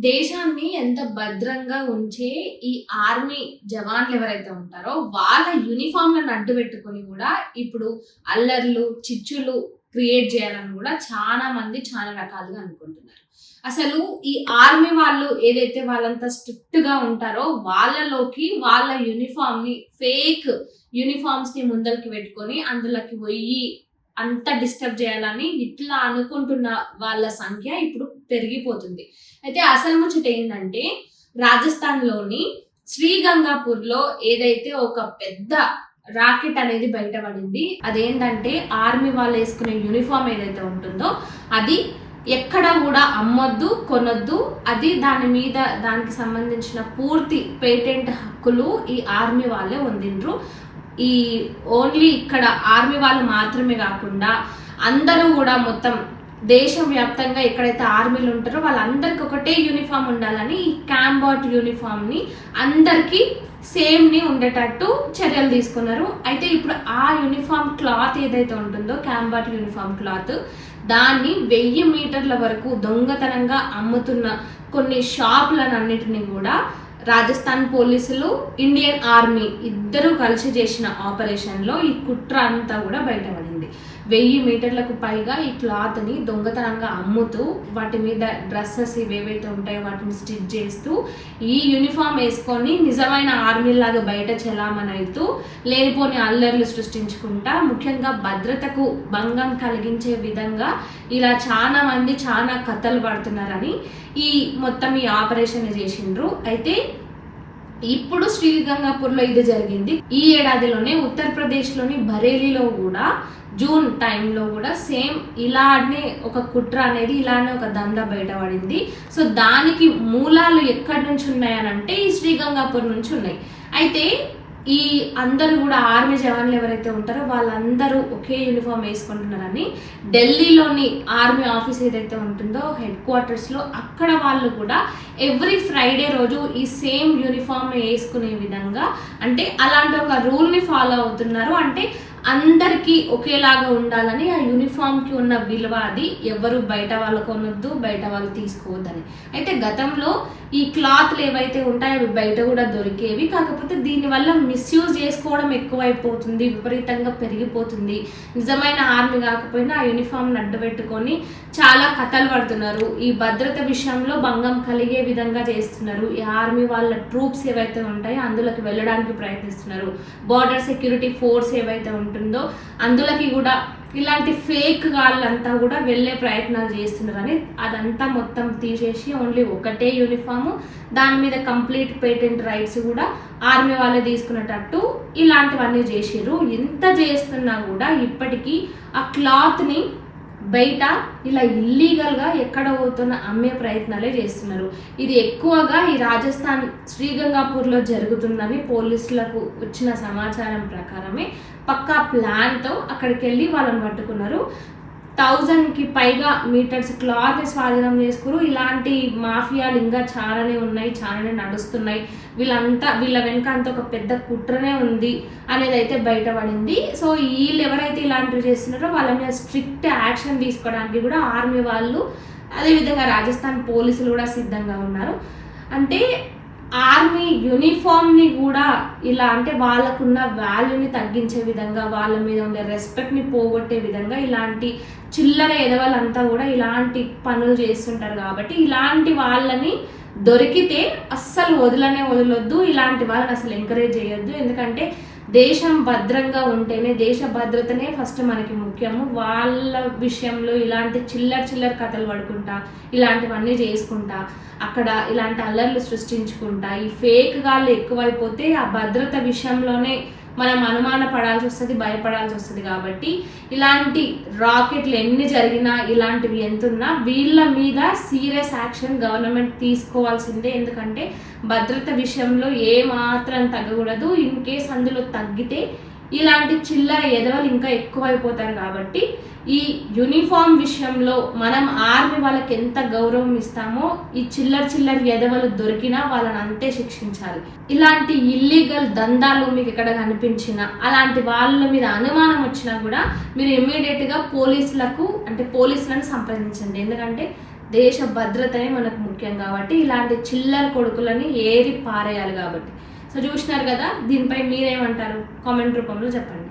దేశాన్ని ఎంత భద్రంగా ఉంచే ఈ ఆర్మీ జవాన్లు ఎవరైతే ఉంటారో వాళ్ళ యూనిఫామ్లను అడ్డు పెట్టుకొని కూడా ఇప్పుడు అల్లర్లు చిచ్చులు క్రియేట్ చేయాలని కూడా చాలా మంది చాలా రకాలుగా అనుకుంటున్నారు. అసలు ఈ ఆర్మీ వాళ్ళు ఏదైతే వాళ్ళంతా స్ట్రిక్ట్ గా ఉంటారో వాళ్ళలోకి వాళ్ళ యూనిఫామ్ ని ఫేక్ యూనిఫామ్స్ ని ముందరికి పెట్టుకొని అందులోకి పోయి అంత డిస్టర్బ్ చేయాలని ఇట్లా అనుకుంటున్న వాళ్ళ సంఖ్య ఇప్పుడు పెరిగిపోతుంది. అయితే అసలు ముచ్చట ఏంటంటే రాజస్థాన్లోని శ్రీగంగాపూర్లో ఏదైతే ఒక పెద్ద రాకెట్ అనేది బయటపడింది. అదేంటంటే ఆర్మీ వాళ్ళు వేసుకునే యూనిఫామ్ ఏదైతే ఉంటుందో అది ఎక్కడ కూడా అమ్మొద్దు, కొనొద్దు. అది దానికి సంబంధించిన పూర్తి పేటెంట్ హక్కులు ఈ ఆర్మీ వాళ్ళే పొందిండ్రు. ఈ ఓన్లీ ఇక్కడ ఆర్మీ వాళ్ళు మాత్రమే కాకుండా అందరూ కూడా మొత్తం దేశం వ్యాప్తంగా ఎక్కడైతే ఆర్మీలు ఉంటారో వాళ్ళందరికీ ఒకటే యూనిఫామ్ ఉండాలని ఈ క్యాంబాట్ యూనిఫామ్ ని అందరికీ సేమ్ ని ఉండేటట్టు చర్యలు తీసుకున్నారు. అయితే ఇప్పుడు ఆ యూనిఫామ్ క్లాత్ ఏదైతే ఉంటుందో క్యాంబాట్ యూనిఫామ్ క్లాత్ దాన్ని 1000 మీటర్ల వరకు దొంగతనంగా అమ్ముతున్న కొన్ని షాపులన్నిటిని కూడా రాజస్థాన్ పోలీసులు, ఇండియన్ ఆర్మీ ఇద్దరు కలిసి చేసిన ఆపరేషన్లో ఈ కుట్ర అంతా కూడా బయటపడింది. 1000 మీటర్లకు పైగా ఈ క్లాత్ ని దొంగతనంగా అమ్ముతూ వాటి మీద డ్రెస్సెస్ ఇవేవైతే ఉంటాయో వాటిని స్టిచ్ చేస్తూ ఈ యూనిఫామ్ వేసుకొని నిజమైన ఆర్మీ లాగా బయట చెలామణైతూ లేనిపోని అల్లర్లు సృష్టించుకుంటా ముఖ్యంగా భద్రతకు భంగం కలిగించే విధంగా ఇలా చాలా మంది చాలా కథలు పడుతున్నారని ఈ మొత్తం ఈ ఆపరేషన్ చేసిండ్రు. అయితే ఇప్పుడు శ్రీగంగాపూర్లో ఇది జరిగింది. ఈ ఏడాదిలోనే ఉత్తరప్రదేశ్లోని బరేలీలో కూడా జూన్ టైంలో కూడా సేమ్ ఇలానే ఒక కుట్ర అనేది ఇలానే ఒక దందా బయటపడింది. సో దానికి మూలాలు ఎక్కడి నుంచి ఉన్నాయనంటే ఈ శ్రీగంగాపూర్ నుంచి ఉన్నాయి. అయితే ఈ అందరూ కూడా ఆర్మీ జవాన్లు ఎవరైతే ఉంటారో వాళ్ళందరూ ఒకే యూనిఫామ్ వేసుకుంటున్నారని ఢిల్లీలోని ఆర్మీ ఆఫీస్ ఏదైతే ఉంటుందో హెడ్ క్వార్టర్స్లో అక్కడ వాళ్ళు కూడా ఎవ్రీ ఫ్రైడే రోజు ఈ సేమ్ యూనిఫామ్ వేసుకునే విధంగా అంటే అలాంటి ఒక రూల్ని ఫాలో అవుతున్నారు. అంటే అందరికీ ఒకేలాగా ఉండాలని ఆ యూనిఫామ్కి ఉన్న విలువ అది ఎవరు బయట వాళ్ళు కొనొద్దు, బయట వాళ్ళు తీసుకోవద్దని. అయితే గతంలో ఈ క్లాత్లు ఏవైతే ఉంటాయో అవి బయట కూడా దొరికేవి. కాకపోతే దీనివల్ల మిస్యూజ్ చేసుకోవడం ఎక్కువైపోతుంది, విపరీతంగా పెరిగిపోతుంది. నిజమైన ఆర్మీ కాకపోయినా ఆ యూనిఫామ్ని అడ్డుపెట్టుకొని చాలా కథలు పడుతున్నారు. ఈ భద్రత విషయంలో భంగం కలిగే విధంగా చేస్తున్నారు. ఈ ఆర్మీ వాళ్ళ ట్రూప్స్ ఏవైతే ఉంటాయో అందులోకి వెళ్ళడానికి ప్రయత్నిస్తున్నారు. బార్డర్ సెక్యూరిటీ ఫోర్స్ ఏవైతే ఉంటుందో అందులోకి కూడా ఇలాంటి ఫేక్ వాళ్ళంతా కూడా వెళ్ళే ప్రయత్నాలు చేస్తున్నారని అదంతా మొత్తం తీసేసి ఓన్లీ ఒకటే యూనిఫాము, దాని మీద కంప్లీట్ పేటెంట్ రైట్స్ కూడా ఆర్మీ వాళ్ళే తీసుకునేటట్టు ఇలాంటివన్నీ చేసిర్రు. ఇంత చేస్తున్నా కూడా ఇప్పటికీ ఆ క్లాత్ని బయట ఇలా ఇల్లీగల్గా ఎక్కడ పోతున్న అమ్మే ప్రయత్నాలే చేస్తున్నారు. ఇది ఎక్కువగా ఈ రాజస్థాన్ శ్రీగంగాపూర్లో జరుగుతుందని పోలీసులకు వచ్చిన సమాచారం ప్రకారమే పక్కా ప్లాన్తో అక్కడికి వెళ్ళి వాళ్ళని పట్టుకున్నారు. 1000కి పైగా మీటర్స్ క్లాత్ని స్వాధీనం చేసుకున్నారు. ఇలాంటి మాఫియాలు ఇంకా చాలానే ఉన్నాయి, చాలానే నడుస్తున్నాయి. వీళ్ళ వెనుక అంత ఒక పెద్ద కుట్రనే ఉంది అనేది అయితే బయటపడింది. సో వీళ్ళు ఎవరైతే ఇలాంటివి చేస్తున్నారో వాళ్ళ మీద స్ట్రిక్ట్ యాక్షన్ తీసుకోవడానికి కూడా ఆర్మీ వాళ్ళు అదేవిధంగా రాజస్థాన్ పోలీసులు కూడా సిద్ధంగా ఉన్నారు. అంటే ఆర్మీ యూనిఫామ్ని కూడా ఇలా అంటే వాళ్ళకున్న వాల్యూని తగ్గించే విధంగా, వాళ్ళ మీద ఉండే రెస్పెక్ట్ని పోగొట్టే విధంగా ఇలాంటి చిల్లర ఎదవాళ్ళంతా కూడా ఇలాంటి పనులు చేస్తుంటారు. కాబట్టి ఇలాంటి వాళ్ళని దొరికితే అస్సలు వదలొద్దు. ఇలాంటి వాళ్ళని అసలు ఎంకరేజ్ చేయొద్దు. ఎందుకంటే దేశం భద్రంగా ఉంటేనే, దేశ భద్రతనే ఫస్ట్ మనకి ముఖ్యము. వాళ్ళ విషయంలో ఇలాంటి చిల్లర కథలు పడుకుంటా ఇలాంటివన్నీ చేసుకుంటా అక్కడ ఇలాంటి అల్లర్లు సృష్టించుకుంటా ఈ ఫేక్ గాళ్ళు ఎక్కువైపోతే ఆ భద్రత విషయంలోనే మనం అనుమాన పడాల్సి వస్తుంది, భయపడాల్సి వస్తుంది. కాబట్టి ఇలాంటి రాకెట్లు ఎన్ని జరిగినా ఇలాంటివి ఎంతున్నా వీళ్ళ మీద సీరియస్ యాక్షన్ గవర్నమెంట్ తీసుకోవాల్సిందే. ఎందుకంటే భద్రత విషయంలో ఏ మాత్రం తగ్గకూడదు. ఇన్ కేస్ అందులో తగ్గితే ఇలాంటి చిల్లర ఎదవలు ఇంకా ఎక్కువైపోతారు. కాబట్టి ఈ యూనిఫామ్ విషయంలో మనం ఆర్మీ వాళ్ళకి ఎంత గౌరవం ఇస్తామో ఈ చిల్లర ఎదవలు దొరికినా వాళ్ళని అంతే శిక్షించాలి. ఇలాంటి ఇల్లీగల్ దందాలు మీకు ఎక్కడ కనిపించినా, అలాంటి వాళ్ళ మీద అనుమానం వచ్చినా కూడా మీరు ఇమ్మీడియట్గా పోలీసులను సంప్రదించండి. ఎందుకంటే దేశ భద్రతనే మనకు ముఖ్యం కాబట్టి ఇలాంటి చిల్లర కొడుకులని ఏరి పారేయాలి కాబట్టి. సో చూసినారు కదా, దీనిపై మీరేమంటారు? కామెంట్ రూపంలో చెప్పండి.